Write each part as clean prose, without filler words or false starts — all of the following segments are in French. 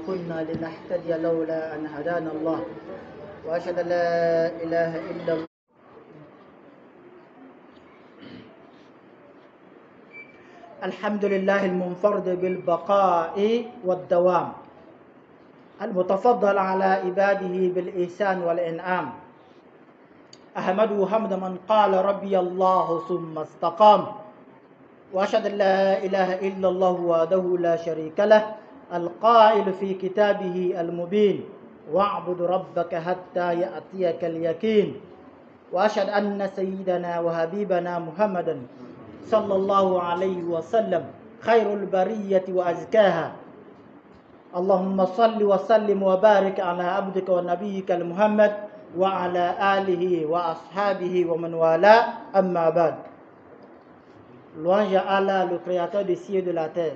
كنا لنهتدي لولا أن هدانا الله وأشهد أن لا إله إلا الله. الحمد لله المنفرد بالبقاء والدوام، المتفضل على عباده بالإحسان والإنعام. أحمده حمد من قال ربي الله ثم استقام، وأشهد أن لا إله إلا الله وحده لا شريك له القائل في كتابه المبين واعبد ربك حتى يأتيك اليقين. وأشهد أن سيدنا وحبيبنا محمدا صلى الله عليه وسلم خير البرية وأزكاها. اللهم صل وسلم وبارك على عبدك ونبيك المحمد وعلى آله وأصحابه ومن والاه. أما بعد. Louange à Allah, le créateur des cieux et de la terre.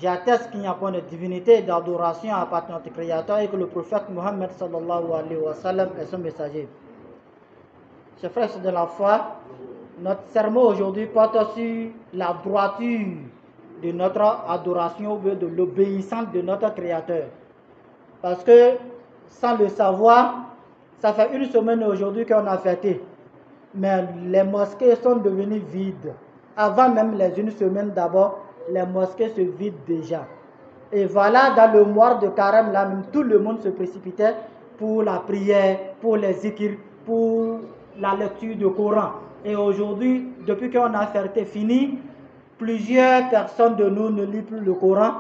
J'atteste qu'il n'y a point de divinité, d'adoration à part notre créateur et que le prophète Mohammed sallallahu alayhi wa sallam est son messager. Chers frères de la foi, notre sermon aujourd'hui porte sur la droiture de notre adoration ou de l'obéissance de notre créateur. Parce que sans le savoir, ça fait une semaine aujourd'hui qu'on a fêté. Mais les mosquées sont devenues vides. Avant même les une semaine d'abord, les mosquées se vident déjà. Et voilà, dans le mois de Carême, là même, tout le monde se précipitait pour la prière, pour les zikr, pour la lecture du Coran. Et aujourd'hui, depuis qu'on a fêté fini, plusieurs personnes de nous ne lisent plus le Coran,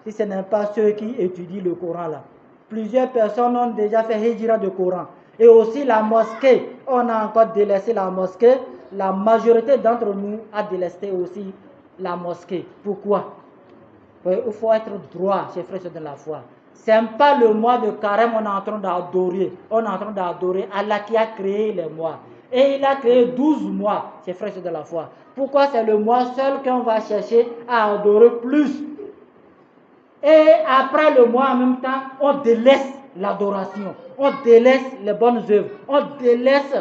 si ce n'est pas ceux qui étudient le Coran là. Plusieurs personnes ont déjà fait hijra de Coran. Et aussi la mosquée, on a encore délaissé la mosquée. La majorité d'entre nous a délaissé aussi la mosquée. Pourquoi? Il faut être droit, chers frères de la foi. Ce n'est pas le mois de Carême on est en train d'adorer. On est en train d'adorer Allah qui a créé les mois. Et il a créé 12 mois, chers frères de la foi. Pourquoi c'est le mois seul qu'on va chercher à adorer plus? Et après le mois en même temps, on délaisse l'adoration. On délaisse les bonnes œuvres. On délaisse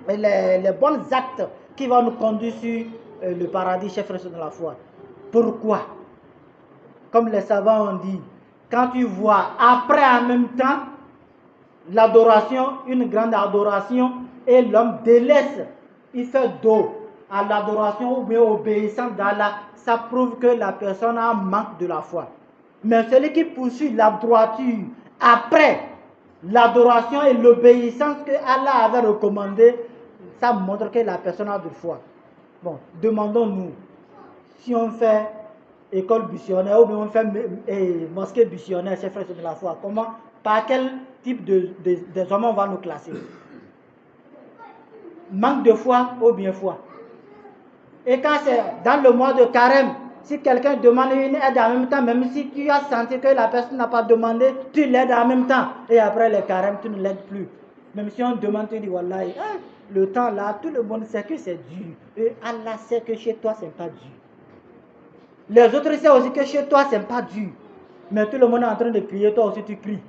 les bons actes qui vont nous conduire sur le paradis, chers frères de la foi. Pourquoi? Comme les savants ont dit, quand tu vois après en même temps l'adoration, une grande adoration, et l'homme délaisse, il fait dos à l'adoration ou bien obéissance d'Allah, ça prouve que la personne a un manque de la foi. Mais celui qui poursuit la droiture après l'adoration et l'obéissance que Allah avait recommandé, ça montre que la personne a de foi. Bon, demandons-nous, si on fait école missionnaire ou bien on fait mosquée missionnaire, chers frères de la foi, comment, par quel type des hommes on va nous classer? Manque de foi ou bien foi? Et quand c'est dans le mois de Carême, si quelqu'un demande une aide en même temps, même si tu as senti que la personne n'a pas demandé, tu l'aides en même temps. Et après le Carême, tu ne l'aides plus. Même si on demande, tu dis, Wallahi, le temps là, tout le monde sait que c'est dur. Et Allah sait que chez toi, ce n'est pas dur. Les autres savent aussi que chez toi, ce n'est pas dur. Mais tout le monde est en train de crier, toi aussi tu cries.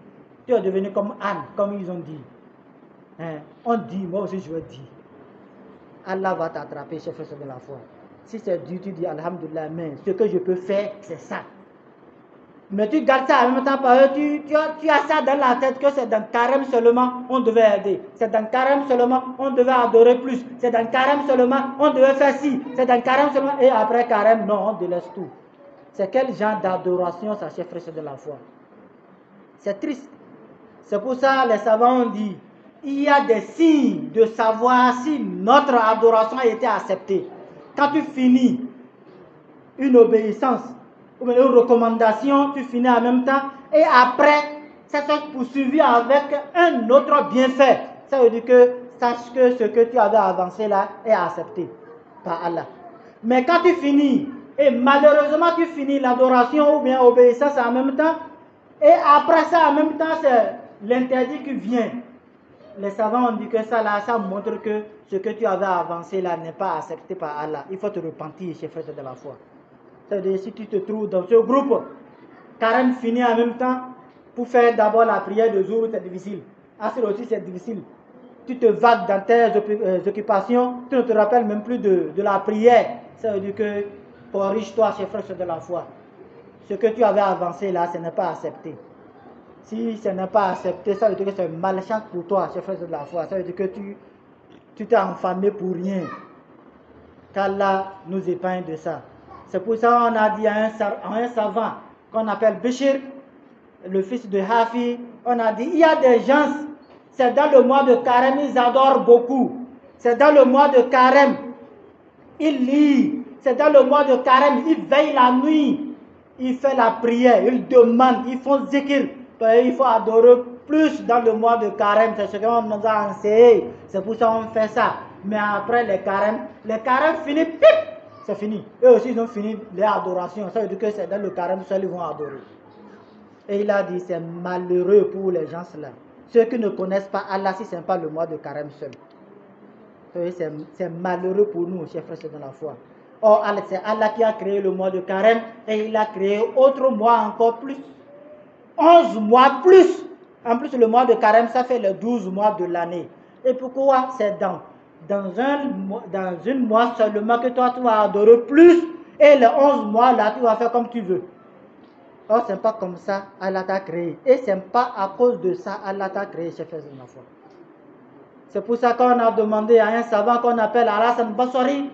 Tu es devenu comme Anne, comme ils ont dit. On dit, moi aussi je veux dire. Allah va t'attraper, chef frère de la foi. Si c'est dur, tu dis Alhamdulillah, mais ce que je peux faire, c'est ça. Mais tu gardes ça en même temps, tu as ça dans la tête que c'est dans Carême seulement on devait aider. C'est dans Carême seulement on devait adorer plus. C'est dans Carême seulement on devait faire ci. C'est dans Carême seulement. Et après Carême, non, on délaisse tout. C'est quel genre d'adoration ça, chef frère de la foi? C'est triste. C'est pour ça les savants ont dit il y a des signes de savoir si notre adoration a été acceptée. Quand tu finis une obéissance ou une recommandation, tu finis en même temps et après, ça s'est poursuivi avec un autre bienfait. Ça veut dire que sache que ce que tu avais avancé là est accepté par Allah. Mais quand tu finis, et malheureusement tu finis l'adoration ou bien l'obéissance en même temps, et après ça en même temps c'est l'interdit qui vient. Les savants ont dit que ça là, ça montre que ce que tu avais avancé là n'est pas accepté par Allah. Il faut te repentir, chers frères de la foi. C'est-à-dire si tu te trouves dans ce groupe, Carême finit en même temps, pour faire d'abord la prière de jour, c'est difficile. Asir aussi, c'est difficile. Tu te vagues dans tes occupations, tu ne te rappelles même plus de la prière. Ça veut dire que corrige-toi, chers frères de la foi. ce que tu avais avancé là, ce n'est pas accepté. Si ce n'est pas accepté, ça veut dire que c'est malchance pour toi, cher frère de la foi. Ça veut dire que tu t'es enflammé pour rien. Qu'Allah nous épargne de ça. C'est pour ça qu'on a dit à un savant qu'on appelle Béchir, le fils de Hafi, on a dit, il y a des gens, c'est dans le mois de Carême, ils adorent beaucoup. C'est dans le mois de Carême, ils lisent. C'est dans le mois de Carême, ils veillent la nuit. Ils font la prière, ils demandent, ils font zikir. Il faut adorer plus dans le mois de Carême. C'est ce qu'on nous a enseigné. C'est pour ça qu'on fait ça. Mais après les carèmes finissent, pip, c'est fini. Eux aussi, ils ont fini les adorations. Ça veut dire que c'est dans le carême seul ils vont adorer. Et il a dit, c'est malheureux pour les gens là. Ceux qui ne connaissent pas Allah, si ce n'est pas le mois de carême seul. C'est malheureux pour nous, chers frères dans la foi. Or, c'est Allah qui a créé le mois de carême et il a créé autre mois encore plus. 11 mois plus. En plus, le mois de carême, ça fait les 12 mois de l'année. Et pourquoi? C'est dans une mois seulement que toi, tu vas adorer plus. Et les 11 mois, là, tu vas faire comme tu veux. Or, ce n'est pas comme ça Allah t'a créé. Et ce n'est pas à cause de ça Allah t'a créé, chers frères de la foi. C'est pour ça qu'on a demandé à un savant qu'on appelle Al-Hasan Basri,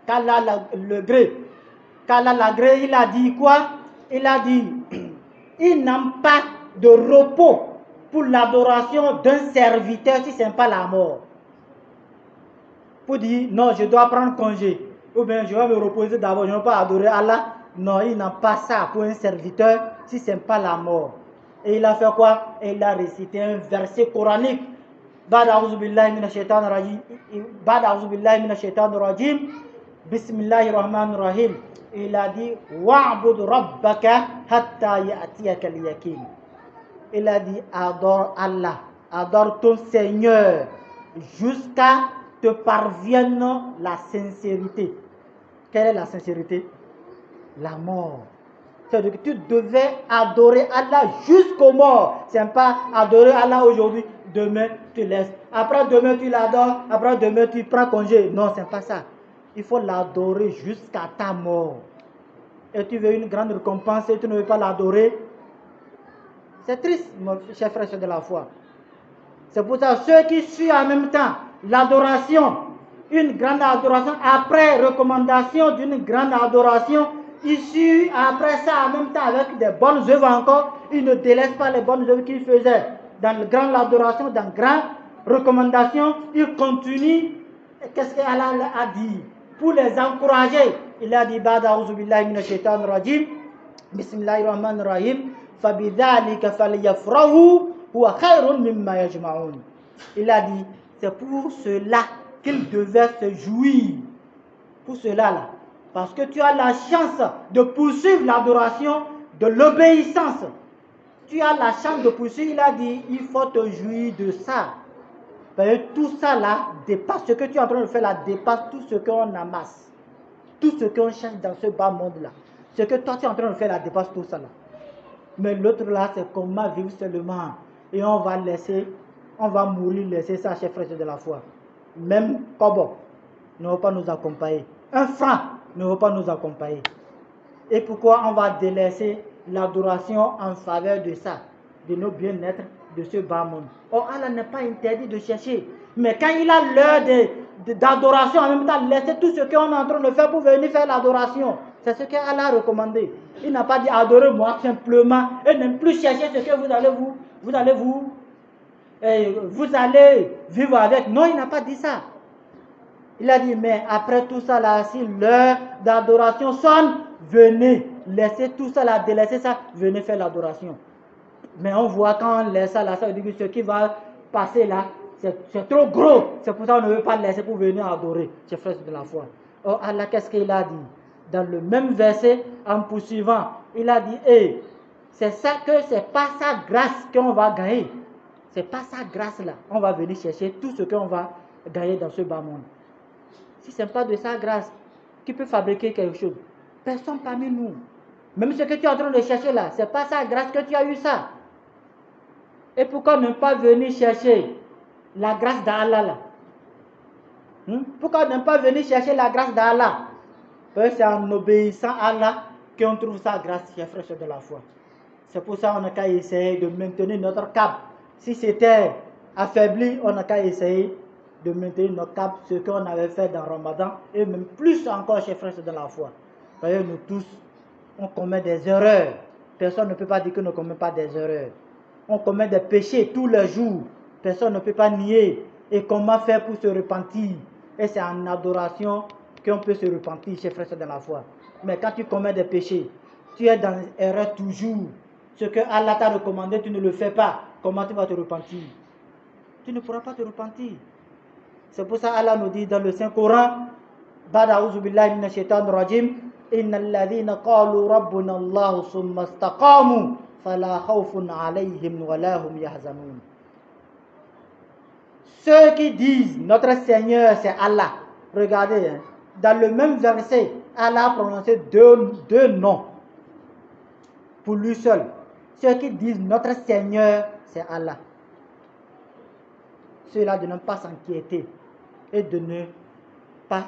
qu'Allah le gré. Qu'Allah la gré, il a dit quoi? Il a dit, il n'a pas de repos pour l'adoration d'un serviteur si ce n'est pas la mort. Pour dire, non, je dois prendre congé. Ou bien, je vais me reposer d'abord, je ne vais pas adorer Allah. Non, il n'a pas ça pour un serviteur si ce n'est pas la mort. Et il a fait quoi? Et il a récité un verset coranique. بعد أعوذ بالله من الشيطان الرجيم بعد أعوذ بالله من الشيطان الرجيم بسم الله الرحمن الرحيم. Il a dit وَعْبُدْ رَبَّكَ حَتَّى يَأْتِيَكَ الْيَقِينُ. Il a dit adore Allah, adore ton Seigneur jusqu'à te parvienne la sincérité. Quelle est la sincérité? La mort. C'est-à-dire que tu devais adorer Allah jusqu'au mort. Ce n'est pas adorer Allah aujourd'hui, demain tu laisses. Après demain tu l'adores, après demain tu prends congé. Non, ce n'est pas ça. Il faut l'adorer jusqu'à ta mort. Et tu veux une grande récompense et tu ne veux pas l'adorer. C'est triste, mon cher frère de la foi. C'est pour ça ceux qui suivent en même temps l'adoration, une grande adoration, après recommandation d'une grande adoration, issus après ça en même temps avec des bonnes œuvres encore, ils ne délaissent pas les bonnes œuvres qu'ils faisaient dans la grande adoration, dans la grande recommandation, ils continuent. Qu'est-ce qu'Allah a dit? Pour les encourager, il a dit Ba'da a'udhu billahi minash shaitanir rajim, bismillahir rahmanir rahim, fabidhalika falyafrahu huwa khairun mimma yajma'un. Il a dit, c'est pour cela qu'ils devaient se jouir. Pour cela là. Parce que tu as la chance de poursuivre l'adoration de l'obéissance. Tu as la chance de poursuivre. Il a dit, il faut te jouir de ça. Parce que tout ça là dépasse, ce que tu es en train de faire là dépasse tout ce qu'on amasse. Tout ce qu'on cherche dans ce bas monde là. Ce que toi tu es en train de faire là dépasse tout ça là. Mais l'autre là, c'est comment vivre seulement. Et on va mourir, laisser ça, chers frères de la foi. Même Kobo ne va pas nous accompagner. Un franc ne va pas nous accompagner. Et pourquoi on va délaisser l'adoration en faveur de ça, de nos bien-être, de ce bas monde? Or, Allah n'est pas interdit de chercher. Mais quand il a l'heure d'adoration, en même temps, laissez tout ce qu'on est en train de faire pour venir faire l'adoration. C'est ce qu'Allah a recommandé. Il n'a pas dit adorez-moi simplement et ne plus chercher ce que vous allez vivre avec. Non, il n'a pas dit ça. Il a dit, mais après tout ça, là, si l'heure d'adoration sonne, venez, laissez tout ça, là, délaissez ça, venez faire l'adoration. Mais on voit quand on laisse ça, là, ça veut dire que ce qui va passer là, c'est trop gros. C'est pour ça qu'on ne veut pas laisser pour venir adorer, chers frères de la foi. Or, Allah, qu'est-ce qu'il a dit? Dans le même verset, en poursuivant, il a dit, c'est ça que c'est pas sa grâce qu'on va gagner. C'est pas sa grâce là. On va venir chercher tout ce qu'on va gagner dans ce bas monde. Si ce n'est pas de sa grâce, qui peut fabriquer quelque chose? Personne parmi nous. Même ce que tu es en train de chercher là, ce n'est pas sa grâce que tu as eu ça. Et pourquoi ne pas venir chercher la grâce d'Allah là? Pourquoi ne pas venir chercher la grâce d'Allah? Parce que c'est en obéissant à Allah qu'on trouve ça grâce, chers frères de la foi. C'est pour ça qu'on n'a qu'à essayer de maintenir notre cap. Si c'était affaibli, on n'a qu'à essayer de maintenir notre cap, ce qu'on avait fait dans Ramadan, et même plus encore, chers frères de la foi. Voyez, nous tous, on commet des erreurs. Personne ne peut pas dire que nous ne commettons pas des erreurs. On commet des péchés tous les jours. Personne ne peut pas nier. Et comment faire pour se repentir? Et c'est en adoration qu'on peut se repentir, chers frères de la foi. Mais quand tu commets des péchés, tu es dans l'erreur toujours. Ce que Allah t'a recommandé, tu ne le fais pas. Comment tu vas te repentir? Tu ne pourras pas te repentir. C'est pour ça Allah nous dit dans le Saint-Coran, Ba'da a'udhu billahi minash shaitanir rajim, innal ladhina qalu rabbuna Allah summa istaqamu fala khawfun alayhim wa la hum yahzanun. Ceux qui disent notre Seigneur c'est Allah. Regardez, dans le même verset, Allah a prononcé deux noms pour lui seul. Ceux qui disent notre Seigneur c'est Allah. Ceux-là de ne pas s'inquiéter et de ne pas,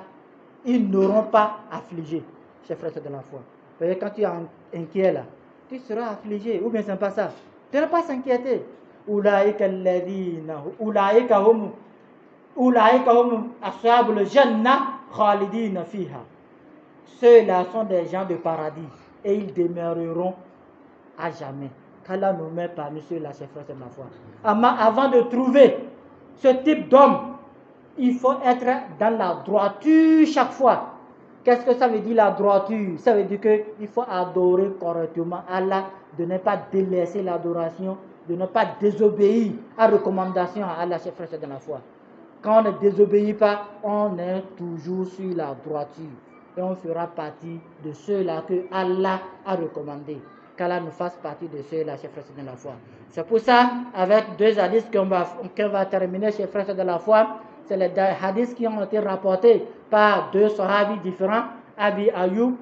ils n'auront pas affligé, chers frères de la foi. Vous voyez, quand tu es inquiet là, tu seras affligé, ou bien c'est pas ça. Tu ne pas s'inquiéter. Ulaïka hum ashabul jannah khalidina fiha. Ceux-là sont des gens de paradis et ils demeureront à jamais. Qu'Allah nous met parmi ceux-là, chers frères de la foi. Avant de trouver ce type d'homme, il faut être dans la droiture chaque fois. Qu'est-ce que ça veut dire la droiture? Ça veut dire qu'il faut adorer correctement Allah, de ne pas délaisser l'adoration, de ne pas désobéir à la recommandation à Allah, chers frères de la foi. Quand on ne désobéit pas, on est toujours sur la droiture. Et on fera partie de ceux-là que Allah a recommandé. Qu'Allah nous fasse partie de ceux-là, chers frères de la foi. C'est pour ça, avec deux hadiths qu'on va terminer, chers frères de la foi, c'est les hadiths qui ont été rapportés par deux sahabis différents, Abi Ayoub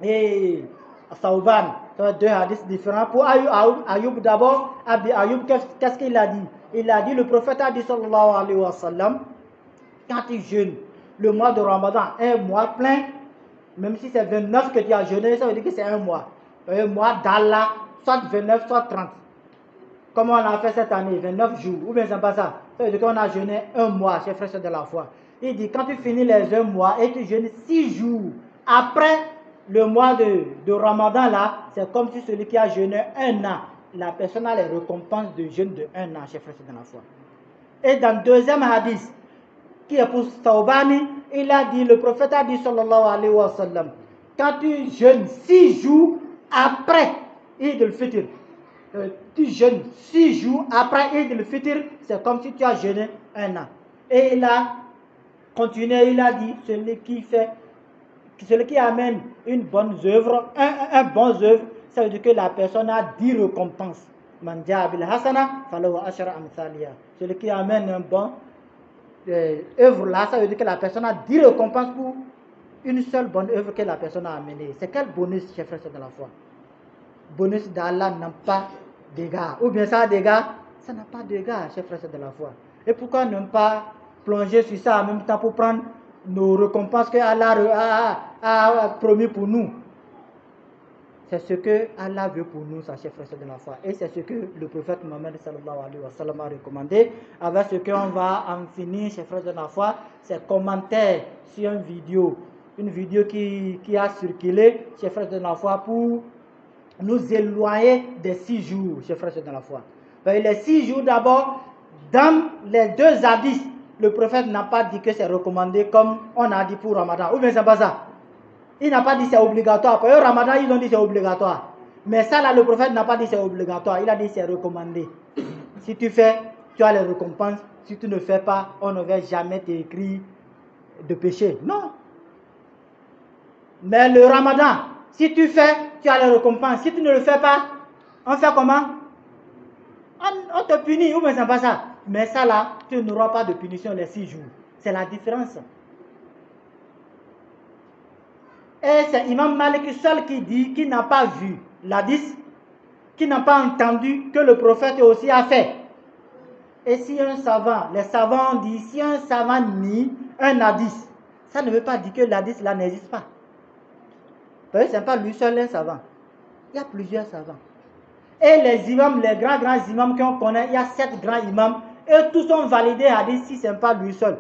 et Thawban. Deux hadiths différents. Pour Ayoub d'abord, Abi Ayoub, qu'est-ce qu'il a dit? Il a dit, le prophète a dit, sallallahu alayhi wa sallam, quand il jeûne le mois de Ramadan, un mois plein, même si c'est 29 que tu as jeûné, ça veut dire que c'est un mois. Un mois d'Allah, soit 29, soit 30. Comme on a fait cette année, 29 jours, ou bien c'est pas ça. Ça veut dire qu'on a jeûné un mois, chers frères de la foi. Il dit, quand tu finis les un mois et tu jeûnes 6 jours, après le mois de Ramadan là, c'est comme si celui qui a jeûné un an, la personne a les récompenses de jeûne de un an, chers frères de la foi. Et dans le deuxième hadith, qui est pour Thawbani, il a dit, le prophète a dit, sallallahu alayhi wa sallam, quand tu jeûnes 6 jours après Eid al-Fitr, tu jeûnes 6 jours après Eid al-Fitr, c'est comme si tu as jeûné un an. Et il a continué, il a dit, celui qui amène une bonne œuvre, un bon œuvre, ça veut dire que la personne a 10 récompenses. Man ja'a bil hasana falahu ashra amthaliha. Celui qui amène un bon œuvre là, ça veut dire que la personne a 10 récompenses pour une seule bonne œuvre que la personne a amenée. C'est quel bonus, chers frères de la foi? Bonus d'Allah n'a pas d'égard. Ou bien ça a d'égard? Ça n'a pas d'égard, chers frères de la foi. Et pourquoi ne pas plonger sur ça en même temps pour prendre nos récompenses que Allah a promis pour nous? C'est ce que Allah veut pour nous, sa chers frères de la foi. Et c'est ce que le prophète Mohammed sallallahu alayhi wa sallam a recommandé. Avec ce qu'on va en finir, chers frères de la foi, c'est commentaire sur une vidéo qui a circulé, chers frères de la foi, pour nous éloigner des 6 jours, chers frères de la foi. Les 6 jours d'abord, dans les deux hadiths, le prophète n'a pas dit que c'est recommandé comme on a dit pour Ramadan. Ou bien c'est pas ça? Il n'a pas dit c'est obligatoire. Pour eux, Ramadan, ils ont dit c'est obligatoire. Mais ça, là, le prophète n'a pas dit c'est obligatoire. Il a dit c'est recommandé. Si tu fais, tu as les récompenses. Si tu ne fais pas, on ne va jamais t'écrire de péché. Non. Mais le Ramadan, si tu fais, tu as les récompenses. Si tu ne le fais pas, on fait comment? On te punit. Ou bien c'est pas ça. Mais ça, là, tu n'auras pas de punition les 6 jours. C'est la différence. Et c'est Imam Malik seul qui dit, qui n'a pas vu l'hadith, qui n'a pas entendu que le prophète aussi a fait. Et si un savant, les savants ont dit, si un savant nie un hadith, ça ne veut pas dire que l'hadith là n'existe pas. Parce que ce n'est pas lui seul un savant. Il y a plusieurs savants. Et les imams, les grands imams qu'on connaît, il y a 7 grands imams. Et tous sont validés hadith si ce n'est pas lui seul.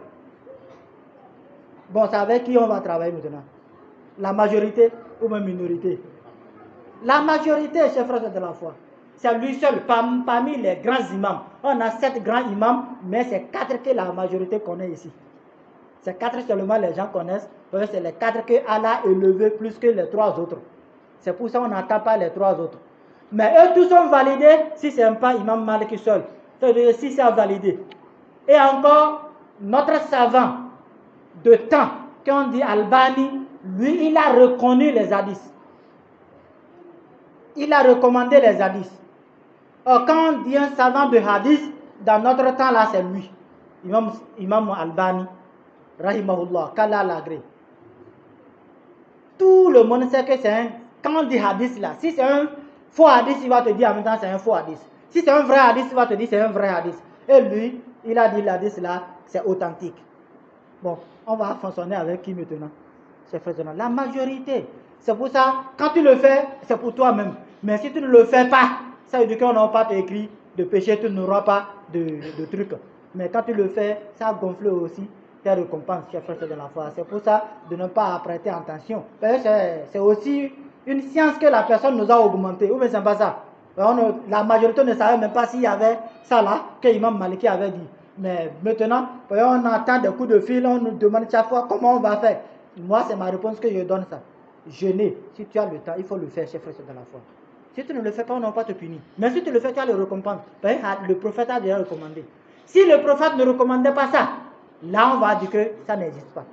Bon, c'est avec qui on va travailler maintenant? La majorité ou même minorité? La majorité, chers frères de la foi. C'est lui seul, parmi les grands imams. On a 7 grands imams, mais c'est 4 que la majorité connaît ici. C'est 4 seulement les gens connaissent, parce que c'est les 4 que Allah a élevé plus que les 3 autres. C'est pour ça qu'on n'entend pas les 3 autres. Mais eux tous sont validés si ce n'est pas Imam Malik seul. C'est-à-dire si c'est validé. Et encore, notre savant de temps, qu'on dit Albani, lui, il a reconnu les hadiths. Il a recommandé les hadiths. Or, quand on dit un savant de hadith, dans notre temps là, c'est lui. Imam Albani, rahimahullah, qu'Allah l'agrée. Tout le monde sait que c'est un... Quand on dit hadith là, si c'est un faux hadith, il va te dire en même temps c'est un faux hadith. Si c'est un vrai hadith, il va te dire c'est un vrai hadith. Et lui, il a dit l'hadith là, c'est authentique. Bon, on va fonctionner avec qui maintenant? C'est faisant. La majorité. C'est pour ça, quand tu le fais, c'est pour toi-même. Mais si tu ne le fais pas, ça veut dire qu'on n'aura pas écrit de péché, tu n'auras pas de trucs. Mais quand tu le fais, ça gonfle aussi tes récompenses, chers frères de la foi. C'est pour ça de ne pas prêter attention. C'est aussi une science que la personne nous a augmenté. Ou bien c'est pas ça. La majorité ne savait même pas s'il y avait ça là, que Imam Maliki avait dit. Mais maintenant, on entend des coups de fil, on nous demande chaque fois comment on va faire. Moi, c'est ma réponse que je donne ça. Jeûner, si tu as le temps, il faut le faire, chers frères de la foi. Si tu ne le fais pas, on ne va pas te punir. Mais si tu le fais, tu as le récompense. Le prophète a déjà recommandé. Si le prophète ne recommandait pas ça, là on va dire que ça n'existe pas.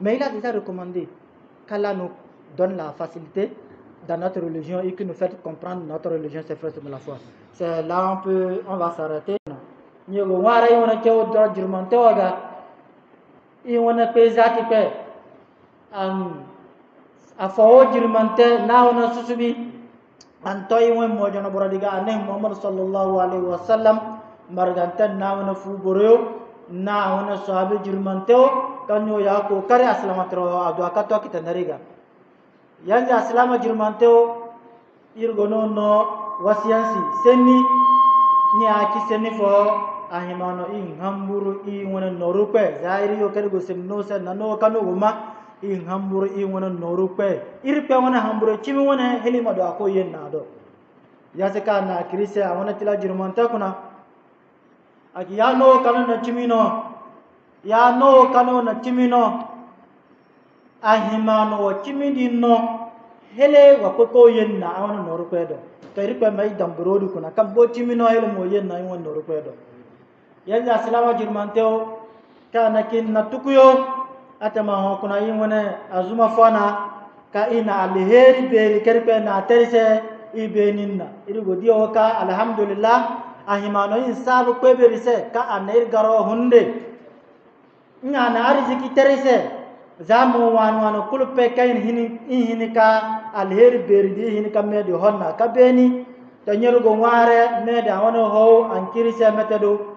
Mais il a déjà recommandé qu'Allah nous donne la facilité dans notre religion et qu'il nous fait comprendre notre religion, chers frères de la foi. C'est là on va s'arrêter. Nyogo wara yi wana kewo do jirmante waga yi wana pe zati pe afawo jirmante na wana susubi anto yi wana mojana boradiga aneh Muhammad sallallahu alaihi wasallam margante na wana fu boryo na wana sahabi jirmante o kanyo ya ko kare aslama tro adu akato kitanariga yanzu aslama jirmante o irgono no wasiyansi senni ni aki senni fo ahimano in hamburu in wana norupe zairi yo kare go semno sa nano kanu guma in hamburu in wana norupe irpe wana hamburu chimi wana helima do ako yen na do yaseka na kirise wana tila jirmanta kuna aki ya no kanu na chimino ya no kanu na chimino ahimano wa chimidi no hele wa ko yen na wana norupe do to irpe mai damburo du kuna kambo chimino hele mo yen na wana norupe do yanzu asalama jirmanteo kana kin na tukuyo atama ho kuna yimone azuma fana ka ina alheri be kerpe na terse ibeninna irigo dio ka alhamdulillah ahimano insabu kweberise ka anair garo hunde nya na arziki terse zamu wanu kulpe kain hini ka alheri beridi hini ka medi honna ka beni to nyerugo ware mede wono ho ankirise metedo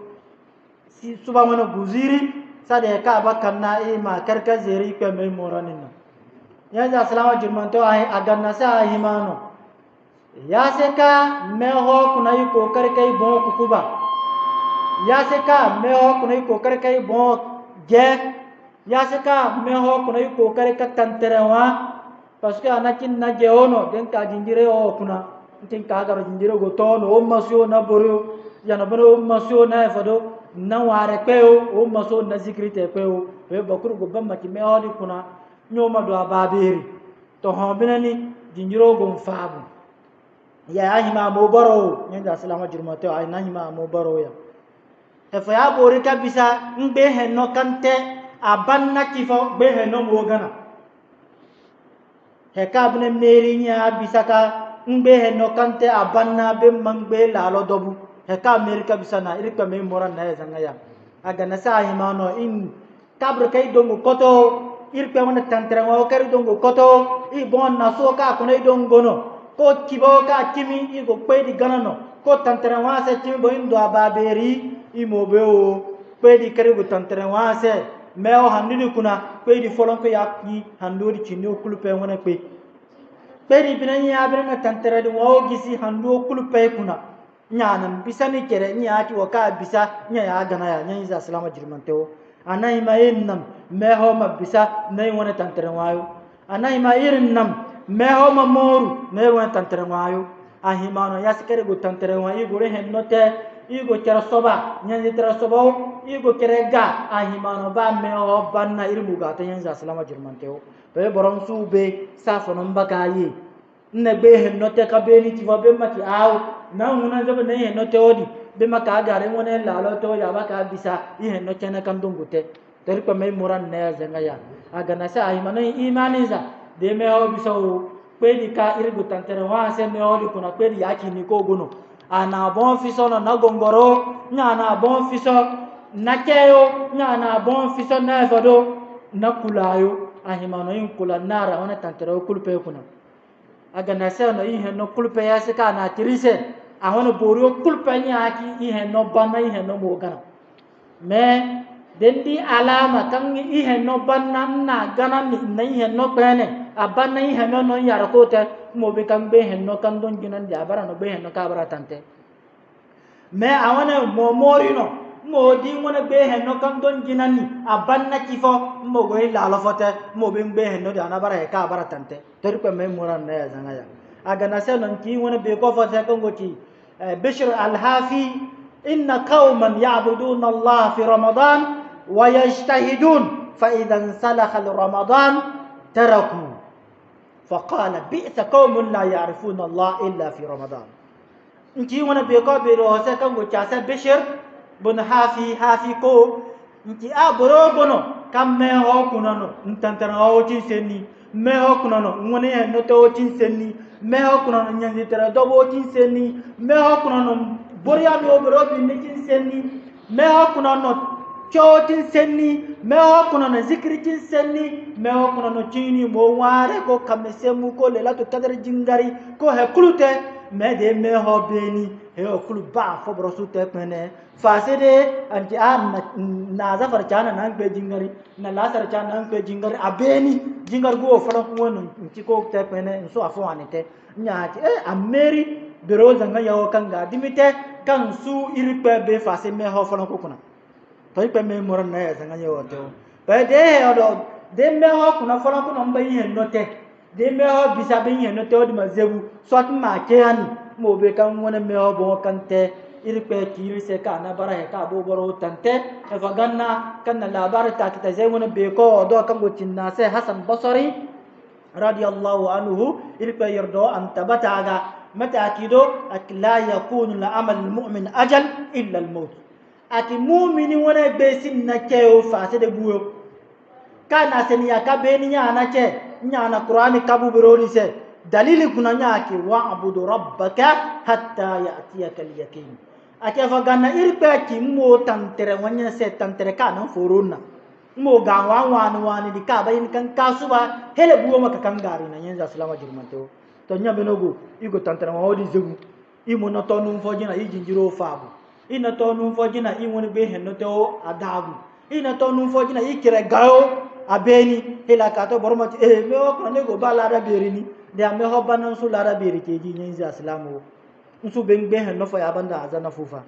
si suba wana guziri sade ka bakanna ma karka zeri ko me moranina yanja salama jirmanto ay aganna sa himano ya seka meho kunai ko karkai bon kukuba ya seka meho kunai ko karkai bon ge ya seka meho kunai ko karkai tanterewa parce que anakin na jeono den ka jindire o kuna tin ka garo jindire go tono o masio na borio yana bono masio na fado na ware kweo o maso na zikrite kweo we bakuru go bamma ki me hodi kuna nyoma do ababiri to hombinani jinjiro go mfabu ya ahima mo baro nyanda salama jirmote ay nahima mo baro ya e fa ya bori kabisa ngbe he no kante abanna kifo gbe he no mo gana he kabne meri nya bisaka ngbe he no kante abanna be mangbe la lo dobu heka Amerika bisana irika me moran na zangaya aga na sa himano in kabr kay dongo koto irpe wana tantra wa kari dongo koto i bon na so ka ko nay dongo no ko kibo ka kimi i go pedi ganano ko tantra wa se kimi bo indo ababeri i mobe o pedi kari go tantra wa se me o hanudi kuna pedi folon ko yakki handuri chini o kulpe wana pe beri binan ya birna tantere de wo gisi hando kulpe kuna nyanam bisani kere nyaati waka bisa nya ya gana ya nya isa salama jirmanteo anai ma innam meho ma bisa nei wona tantere wayo anai ma irnam meho ma moru nei wona tantere wayo ahimano yasikere go tantere wayo gore hennote igo kera soba nyanzi tera soba igo kere ga ahimano ba meho banna irmu ga ta nya isa salama jirmanteo be borom sube safonon bakayi ne be hennote ka be ni tivo be maki aw na nguna jabe ne hennote odi be maka gare ngone lalo to ya baka bisa i hennote na kan dungute dari ko may muran ne zanga ya aga na sa ay manay imani za de me ho bisa o pe di ka irgu tantere wa se me odi kuna pe di yaki ni ko gono ana bon fiso na gongoro nya na bon fiso na keyo nya na bon fiso na fado na kulayo ahimano yin kula nara wana tantere o kulpe kuna aga na se no ihe no kulpe ya se ka na tirise ahono borio kulpe nya ki ihe no bana ihe no mo gana me dendi alama kan ihe no bana na gana ni na ihe no pene abana ihe no no yar ko te mo be kan be hen no kan don ginan ja bara no be hen no ka bara tante me awana mo mori no mo di ngona be hen no kan don ginan ni abanna kifo mo go ila la fote mo be hen no da na bara ka bara tante ter ko me moran na ya zanga ya aga na se non ki ngona be ko fote ko ngoti bishr al-hafi inna qauman ya'buduna Allah fi ramadan wa yajtahidun fa idha salakha ramadan taraku فقال بئس قوم لا يعرفون الله إلا في رمضان نتي وانا بيقول بيروسة كان وجاسة بشر بن حافي كو نتي أبرو بنو كم مهو كنانو نتنتنا هو تنسني مهو كنانو وني هنوتو تنسني مهو كنانو نيانزي ترى دوبو تنسني مهو كنانو بوريا ميو برو بني تنسني مهو كنانو chotin senni meho kuna na zikritin senni meho kuna no chini mo ware ko kamesemu ko lela to kadar jingari ko he kulute me de meho beni he o kulu ba fo brosu te pene fasede anti an na zafar chana nan be jingari na lasar chana nan be jingari abeni jingar go fala ko wonu nti ko te pene so afo anete nyaati ameri bero zanga yawo kanga dimite kan su irpe be fase meho fala ko kuna toy pe me moran na ya zanga yo to pe de odo de me ho kuna fona kuna mba yi note de me ho bisa be yi note odi mazebu so at ma ke ani mo be kan wona me ho bo kan te iri pe kiri se ka na bara he ka bo boro tante e fa ganna kan la bara ta kita zai wona be ko odo kan go tinna se hasan basri radiyallahu anhu iri pe yardo an tabata ga mata akido ak la yakunu la amal al mu'min ajal illa al maut ati mu'mini wona be sin na keo fa se de buyo kana se ni akabe ni nya na che nya na qur'ani kabu berori se dalili kuna nya ki wa abudu rabbaka hatta ya'tiyaka al-yaqin ati fa ganna irpe ki mo tantere wanya se tantere kana foruna mo ga wani di ka bayin kan kasuba hele buyo maka kangari na nya salama jurmanto to nya benogo igo tantere wa odi zegu imo no tonu fojina ijinjiro faabu ina to num fojina i woni be hen no to adagu ina to num fojina i kire gawo abeni hela ka to bormo me o ko ne go bala da berini de ame ho banan su la da beri ke ji nyin islamu nsu be ngbe hen no fo ya banda azana fufa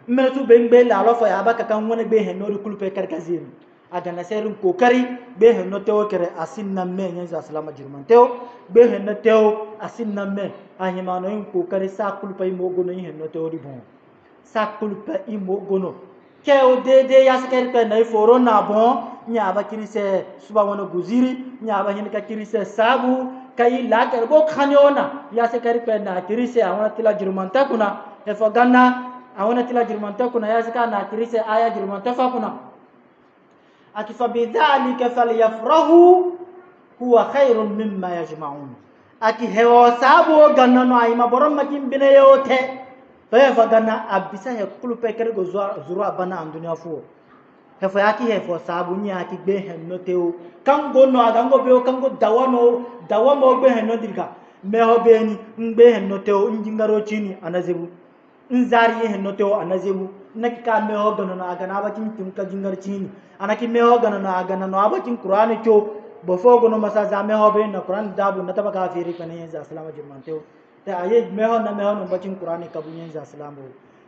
me su be ngbe la lo fo ya ba ka kan woni be hen no ru kulpe karkazin aga na serun kokari be hen no to kere asinna me nyin islamu jirman teo be hen no teo asinna me anyima no in kokari sa kulpe mo go no hen no to ri bon sakulpa imo gono keo dede yasker pe nay foro na bon nyaaba kirise suba wono guziri nyaaba hin ka kirise sabu kay later bo khanyona yasker pe na kirise awona tila jurmanta kuna e fo ganna awona tila jurmanta kuna yaska na kirise aya jurmanta fa kuna akifa bidhalika falyafrahu huwa khairun mimma yajma'un aki hewo sabu ganna no ay maborom makin binayote fa ganna abisa he kulupe kere go zuru abana am dunya fu he fa yaki he fo sabu nya ki gbe hen no teo kan go no aga ngo be kan go dawa mo gbe hen no dirga me ho be ni ngbe hen no teo njingaro chini anazebu nzari hen no teo anazebu naki ka me ho gano na aga na ba kin tim ka jingar chini anaki me ho gano na aga na no aba kin qur'ani cho bofo gono masa zame ho be na Quran dabu na taba kafiri kan yin salama jirmante ta aye meho na meho no bacin Quran ka bunyin salama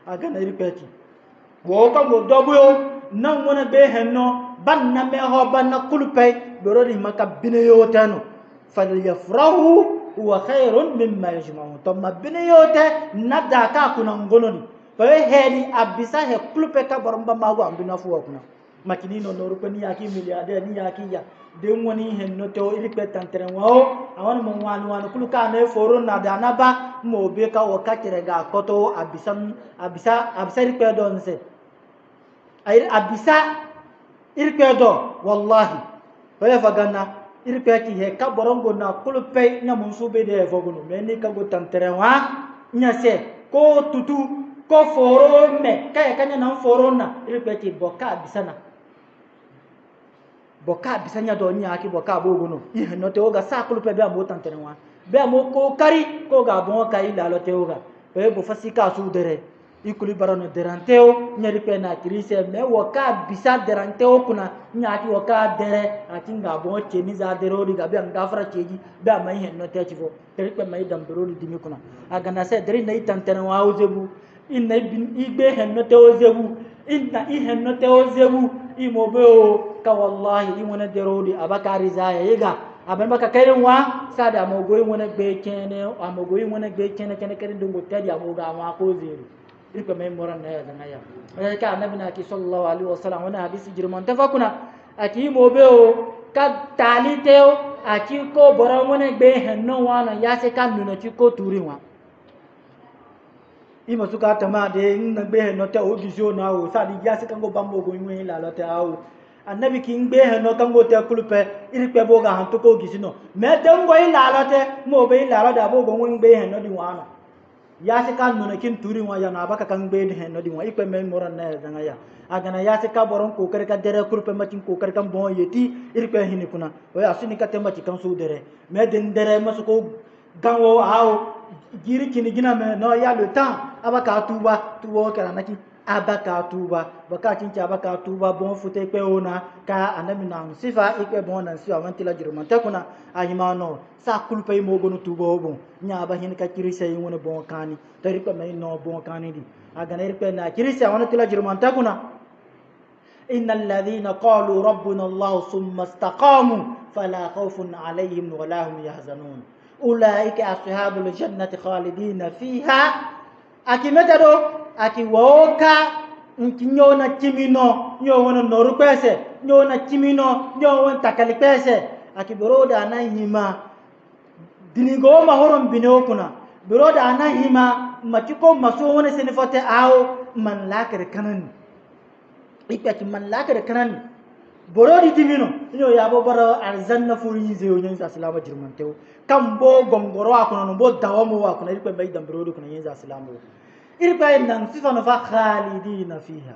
aga na ripeti wo ka go dobuyo nan wona be henno ban na meho ban na kulpe borodi maka bineyo tano falyafrahu huwa khairun mimma yajma'un to mabiniyo te nada ka kuna ngononi to hedi abisa he kulpe ka boromba mago ambina fuwa kuna makini no noru ko ni yaki miliardaire ni yaki ya de woni henno to iri pe tantere wao awon mo wanu kuluka na foro na da na ba mo be ka o ka kire ga koto abisa iri pe don se ay abisa iri pe do wallahi to ya fagana iri pe ki he ka borongo na kulupe nya munsube de fogono me ni ka go tantere wa nya se ko tutu ko foro me kaya kanya na foro na iri pe ki boka abisa na boka bisanya do nya ki boka bogono ihe no te oga sa kulu pe be amo tantenwa be amo ko kari ko ga bon kai la lo te oga pe bo fasika su dere ikuli barano deranteo nyari pe na kirise me woka bisa deranteo kuna nya ki woka dere atinga bon cheni za dero ri ga be anga fara cheji be ama ihe no te chifo te pe mai dam dero ri dimi kuna aga na se dere nei tantenwa ozebu inna bin igbe hen no te ozebu inna ihe no te ozebu imobe ka wallahi imona derodi abakari zaya yiga aban baka kairin wa sada amogoyi wona gbe kene amogoyi wona gbe kene kene dungo tadi amoga wa ko zeri irko mai moran na ya zanaya wala ka annabi na ki sallallahu alaihi wasallam wana hadisi jirman tafakuna aki mobe o ka taliteo aki ko boran wona gbe henno wana ya se kan nuna ki ko turinwa ima suka tama de ngbe henno te o gisho na o sadi ya se kan go bambo go yin la lote awo annabi ki ngbe he no kango te kulpe iri pe boga han to ko gisino me dengo ila lote mo be ila da bogo ngbe he no di wana ya se kan no kin turi wa ya na baka kan ngbe he no di wa ipe me moran na zanga ya agana ya se ka boron ko kare ka dere kulpe matin ko kare kan bon yeti iri pe hini kuna o ya suni ka te mati kan su dere me den dere masu ko ganwo awo giri kini gina me no ya le temps abaka tuba tuwo kara naki abaka tuba baka cinci abaka tuba bon fute pe ona ka anabi na sifa ikpe bon nan siwa wantila juruma takuna ahimano sa kulpe mo gonu tuba bon nya ba hin ka kirise yin wona bon kani tari ko mai no bon kani di aga ne pe na kirise wona tila juruma takuna innal ladhina qalu rabbuna allah thumma istaqamu fala khawfun alayhim wala hum yahzanun ulaika ashabul jannati khalidina fiha akimetado aki woka nkinyo na kimino nyo wona noru pese nyo na kimino nyo won takali pese aki broda na hima dinigo ma horon bino kuna broda na hima machiko maso wona senifote aw man lakere kanan ikati man lakere kanan borodi timino nyo yabo baro arzanna furi zeyo nyen salama jirmantew kambo gongoro akuna no bo dawamo akuna ikpe bay dam brodo kuna nyen salama irba nan sifano fa khalidina fiha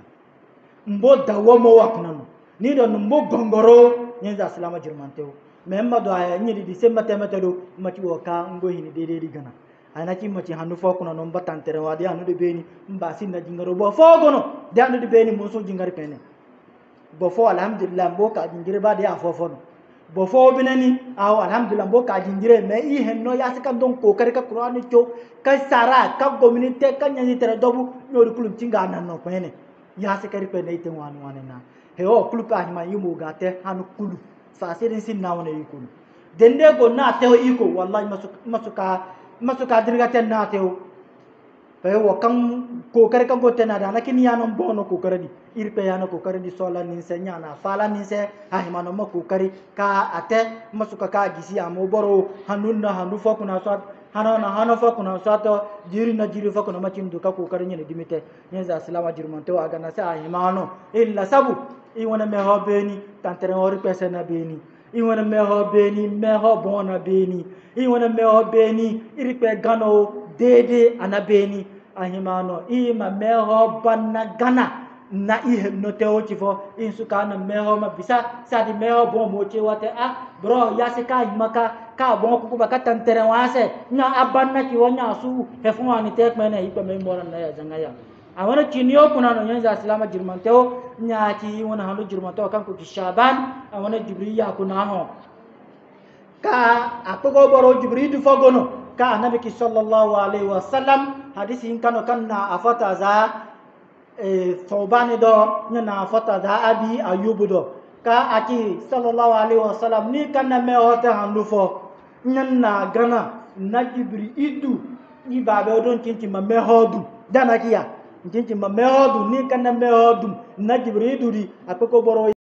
mbo dawamo waknano ni do mbo gongoro nyenza salama jirmantew memma do aya nyidi di semma temetelo mati woka ngo hini dede di gana ana ki mati hanu fo kuno no batantere wadi hanu de beni mba sinna jingaro bo fo gono de hanu de beni mo so jingari pene bo fo alhamdulillah mbo ka jingire ba de afofo no bo fo binani aw alhamdulillah mbo ka jingire me i henno yasika don ko kare ka qur'ani cho ka sara ka community ka nyani tere dobu nyori kulum cinga nan no pene yasika ri pene ite wanu wanena he o kulupa ahima yumo gate hanu kulu fa sirin sin nawne yikulu dende go na teo iko wallahi masuka dirga ten na teo pe wo kam ko kare kan go tena da nakini ya non bono ko kare di irpe ya no ko kare di sola nin se nyana fala nin se ahima no mako kare ka ate masuka ka gisi amo boro hanunna hanu fo kuna so hano fo kuna so to jiri na jiri fo kuna macin du ka ko kare nyene dimite nyenza salama jirmonte wa ga na sa ahima no illa sabu i wona me ho beni tantere hori pese na beni i wona me ho beni me ho bona beni i wona me ho beni iripe gano dede anabeni ahimano i ma me ho banna gana na i no te o chifo in suka na me ho ma bisa sa di me ho bon mo che wate bro ya se ka imaka ka bon ku ba ka tantere wase nya abanna ki wonya su he fu ani tek mena i pe me mo na ya jangaya awana chinio kuna no nyenza salama jirmanteo nyaati wona halu jirmanteo kan ko shaban awana jibriya kuna ho ka akpoko boro jibril fogono ka annabi ki sallallahu alaihi wasallam hadisi in kano kanna afata za thawbani do nyana afata za abi ayubu do ka aki sallallahu alaihi wasallam ni kanna me hota handufo nyanna gana na jibril idu ibabe don kinki ma me hodu dana kiya kinki ma me hodu ni kanna me hodu na jibril idu di akpoko boro